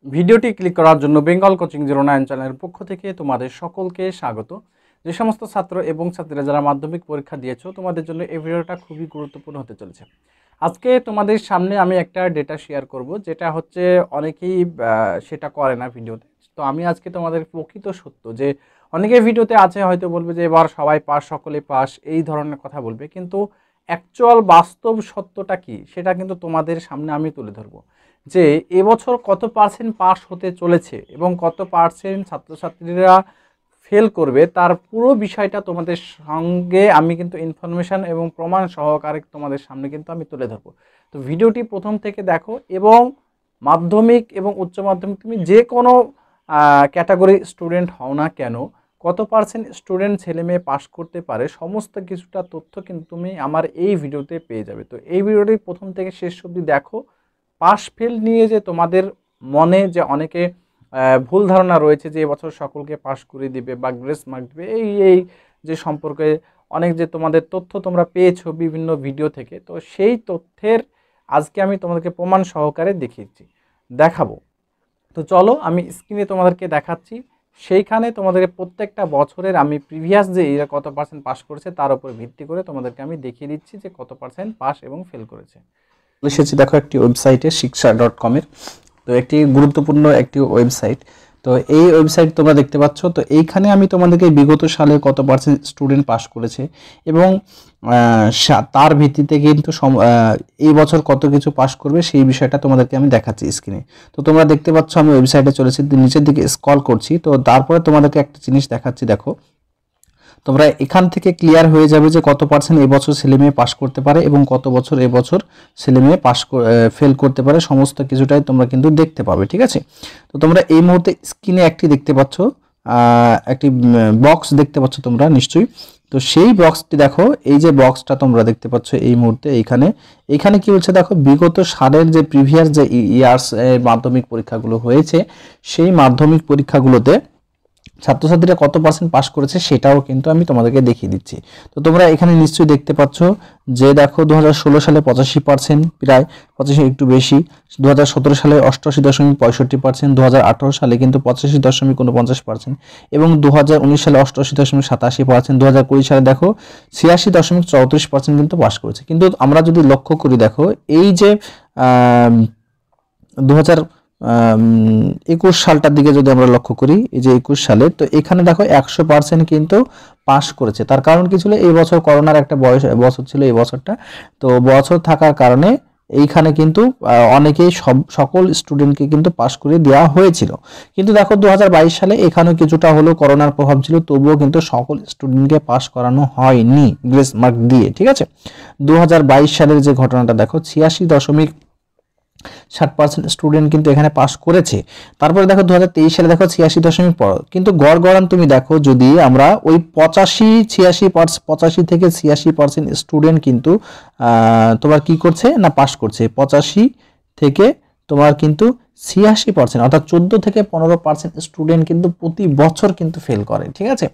ভিডিওটি ক্লিক করার জন্য বেঙ্গল কোচিং 09 চ্যানেলের পক্ষ থেকে তোমাদের সকলকে স্বাগত। যে সমস্ত ছাত্র এবং ছাত্রীরা যারা মাধ্যমিক পরীক্ষা দিয়েছো তোমাদের জন্য এই ভিডিওটা খুবই গুরুত্বপূর্ণ হতে চলেছে। আজকে তোমাদের সামনে আমি একটা ডেটা শেয়ার করব, যেটা হচ্ছে অনেকেই সেটা করে না ভিডিওতে। তো আমি আজকে তোমাদের প্রকৃত সত্য, যে অনেকে ভিডিওতে আছে হয়তো বলবে যে এবার সবাই পাস, সকলে পাস, এই ধরনের কথা বলবে, কিন্তু অ্যাকচুয়াল বাস্তব সত্যটা কি সেটা কিন্তু তোমাদের সামনে আমি তুলে ধরবো। যে এবছর কত পার্সেন্ট পাস হতে চলেছে এবং কত পার্সেন্ট ছাত্রছাত্রীরা ফেল করবে, তার পুরো বিষয়টা তোমাদের সঙ্গে আমি কিন্তু ইনফরমেশান এবং প্রমাণ সহকারে তোমাদের সামনে কিন্তু আমি তুলে ধরবো। তো ভিডিওটি প্রথম থেকে দেখো, এবং মাধ্যমিক এবং উচ্চ মাধ্যমিক তুমি যে কোনো ক্যাটাগরি স্টুডেন্ট হও না কেন, কত পার্সেন্ট স্টুডেন্ট ছেলে মেয়ে পাস করতে পারে, সমস্ত কিছুটা তথ্য কিন্তু তুমি আমার এই ভিডিওতে পেয়ে যাবে। তো এই ভিডিওটি প্রথম থেকে শেষ অবধি দেখো। পাস ফেল নিয়ে যে তোমাদের মনে যে অনেকে ভুল ধারণা রয়েছে যে এবছর সকলকে পাস করে দিবে বা গ্রেস মার্ক দিবে, এই যে সম্পর্কে অনেক যে তোমাদের তথ্য তোমরা পেয়েছো বিভিন্ন ভিডিও থেকে, তো সেই তথ্যের আজকে আমি তোমাদেরকে প্রমাণ সহকারে দেখাবো। তো চলো আমি স্ক্রিনে তোমাদেরকে দেখাচ্ছি। সেইখানে তোমাদেরকে প্রত্যেকটা বছরের আমি প্রিভিয়াস যে এরা কত পার্সেন্ট পাস করেছে তার উপর ভিত্তি করে তোমাদেরকে আমি দেখিয়ে দিচ্ছি যে কত পার্সেন্ট পাস এবং ফেল করেছে। এসেছি দেখো একটি ওয়েবসাইটে shiksha.com এর। তো একটি গুরুত্বপূর্ণ একটি ওয়েবসাইট। তো এই ওয়েবসাইট তোমরা দেখতে পাচ্ছ। তো এইখানে আমি তোমাদেরকে বিগত সালে কত পার্সেন্ট স্টুডেন্ট পাস করেছে এবং তার ভিত্তিতে কিন্তু এই বছর কত কিছু পাস করবে সেই বিষয়টা তোমাদেরকে আমি দেখাচ্ছি স্ক্রিনে। তো তোমরা দেখতে পাচ্ছ আমি ওয়েবসাইটে চলেছি, নিচের দিকে স্ক্রল করছি। তো তারপরে তোমাদেরকে একটা জিনিস দেখাচ্ছি, দেখো তোমরা এখান থেকে ক্লিয়ার হয়ে যাবে যে কত পার্সেন্ট এবছর ছেলেমেয়ে পাস করতে পারে এবং কত বছর এবছর ছেলেমেয়ে ফেল করতে পারে, সমস্ত কিছুটাই তোমরা কিন্তু দেখতে পাবে। ঠিক আছে, তো তোমরা এই মুহূর্তে স্ক্রিনে একটি দেখতে পাচ্ছ, একটি বক্স দেখতে পাচ্ছ তোমরা নিশ্চয়ই। তো সেই বক্সটি দেখো, এই যে বক্সটা তোমরা দেখতে পাচ্ছ এই মুহূর্তে এইখানে কি বলছে দেখো, বিগত সালের যে প্রিভিয়াস যে ইয়ার্স মাধ্যমিক পরীক্ষাগুলো হয়েছে সেই মাধ্যমিক পরীক্ষাগুলোতে ছাত্রছাত্রীরা কত পার্সেন্ট পাস করেছে সেটাও কিন্তু আমি তোমাদেরকে দেখিয়ে দিচ্ছি। তো তোমরা এখানে নিশ্চয়ই দেখতে পাচ্ছ যে দেখো 2016 সালে 85%, প্রায় 85 একটু বেশি, 2017 সালে 88.65%, 2018 সালে কিন্তু 85.49% এবং 2019 সালে 88.87%, 2020 সালে দেখো 86.34% কিন্তু পাস করেছে। কিন্তু আমরা যদি লক্ষ্য করি দেখো, এই যে 2021 সালটার দিকে যদি আমরা লক্ষ্য করি, এই যে 21 সালে, তো এখানে দেখো 100% কিন্তু পাস করেছে। তার কারণ কি ছিল, এই বছর করোনার একটা বছর ছিল এই বছরটা। তো বছর থাকার কারণে এইখানে কিন্তু অনেকেই সকল স্টুডেন্টকে কিন্তু পাস করে দেওয়া হয়েছিল। কিন্তু দেখো 2022 সালে এখানেও কিছুটা হলেও করোনার প্রভাব ছিল, তবুও কিন্তু সকল স্টুডেন্টকে পাস করানো হয়নি গ্রেস মার্ক দিয়ে। ঠিক আছে, 2022 সালের যে ঘটনাটা দেখো, 86.60% স্টুডেন্ট কিন্তু এখানে পাস করেছে। তারপরে দেখো 2023 সালে দেখো 86.5, কিন্তু গড় তুমি দেখো, যদি আমরা ওই 85 থেকে 86% স্টুডেন্ট কিন্তু তোমার কি করছে না, পাস করছে। 85 থেকে তোমার কিন্তু 86%, অর্থাৎ 14 থেকে 15% স্টুডেন্ট কিন্তু প্রতি বছর কিন্তু ফেল করে। ঠিক আছে,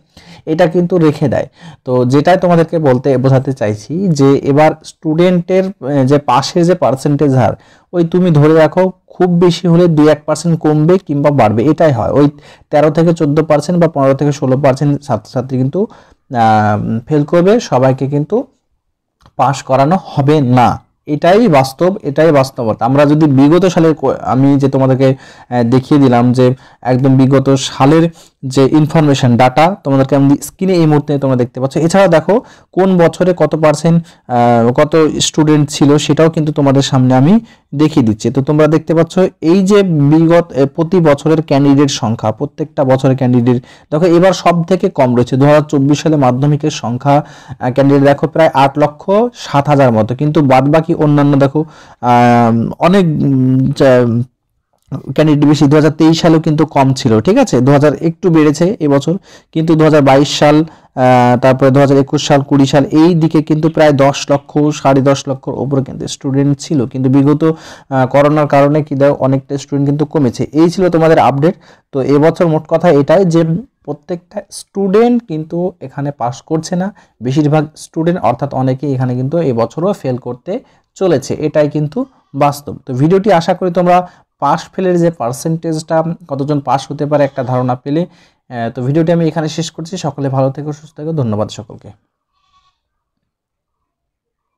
এটা কিন্তু রেখে দেয়। তো যেটাই তোমাদেরকে বোঝাতে চাইছি যে এবার স্টুডেন্টের যে পাশের যে পার্সেন্টেজ হার, ওই তুমি ধরে রাখো খুব বেশি হলে 2-1% কমবে কিংবা বাড়বে, এটাই হয়। ওই 13 থেকে 14% বা 15 থেকে 16% ছাত্রছাত্রী কিন্তু ফেল করবে, সবাইকে কিন্তু পাস করানো হবে না। এটাই বাস্তব, এটাই বাস্তবতা। আমরা যদি বিগত সালের, আমি যে তোমাদেরকে দেখিয়ে দিলাম যে একদম বিগত সালের যে ইনফরমেশন ডাটা তোমাদেরকে আমি স্ক্রিনে এই মুহূর্তে তোমরা দেখতে পাচ্ছ। এছাড়া দেখো কোন বছরে কত পার্সেন্ট কত স্টুডেন্ট ছিল সেটাও কিন্তু তোমাদের সামনে আমি দেখিয়ে দিচ্ছি। তো তোমরা দেখতে পাচ্ছ এই যে প্রতি বছরের ক্যান্ডিডেট সংখ্যা, প্রত্যেকটা বছরের ক্যান্ডিডেট দেখো এবার সব থেকে কম রয়েছে। 2024 সালে মাধ্যমিকের সংখ্যা ক্যান্ডিডেট দেখো প্রায় 8,07,000 মতো, কিন্তু বাদবাকি অন্যান্য দেখো অনেক ক্যান্ডিডেট বেশি। 2023 সালেও কিন্তু কম ছিল। ঠিক আছে, 2000 একটু বেড়েছে এবছর, কিন্তু 2022 সাল, তারপরে 2021 সাল, 20 সাল এই দিকে কিন্তু প্রায় 10 লক্ষ, 10.5 লক্ষর উপরে কিন্তু স্টুডেন্ট ছিল। কিন্তু বিগত করোনার কারণে কি দেখো অনেকটা স্টুডেন্ট কিন্তু কমেছে। এই ছিল তোমাদের আপডেট। তো এবছর মোট কথা এটাই যে প্রত্যেকটা স্টুডেন্ট কিন্তু এখানে পাস করছে না, বেশিরভাগ স্টুডেন্ট অর্থাৎ অনেকেই এখানে কিন্তু এবছরও ফেল করতে চলেছে, এটাই কিন্তু বাস্তব। তো ভিডিওটি আশা করি তোমরা পাস ফেলের যে পার্সেন্টেজটা, কতজন পাস হতে পারে একটা ধারণা পেলে। তো ভিডিওটি আমি এখানে শেষ করছি। সকলে ভালো থেকো, সুস্থ থেকো, ধন্যবাদ সকলকে।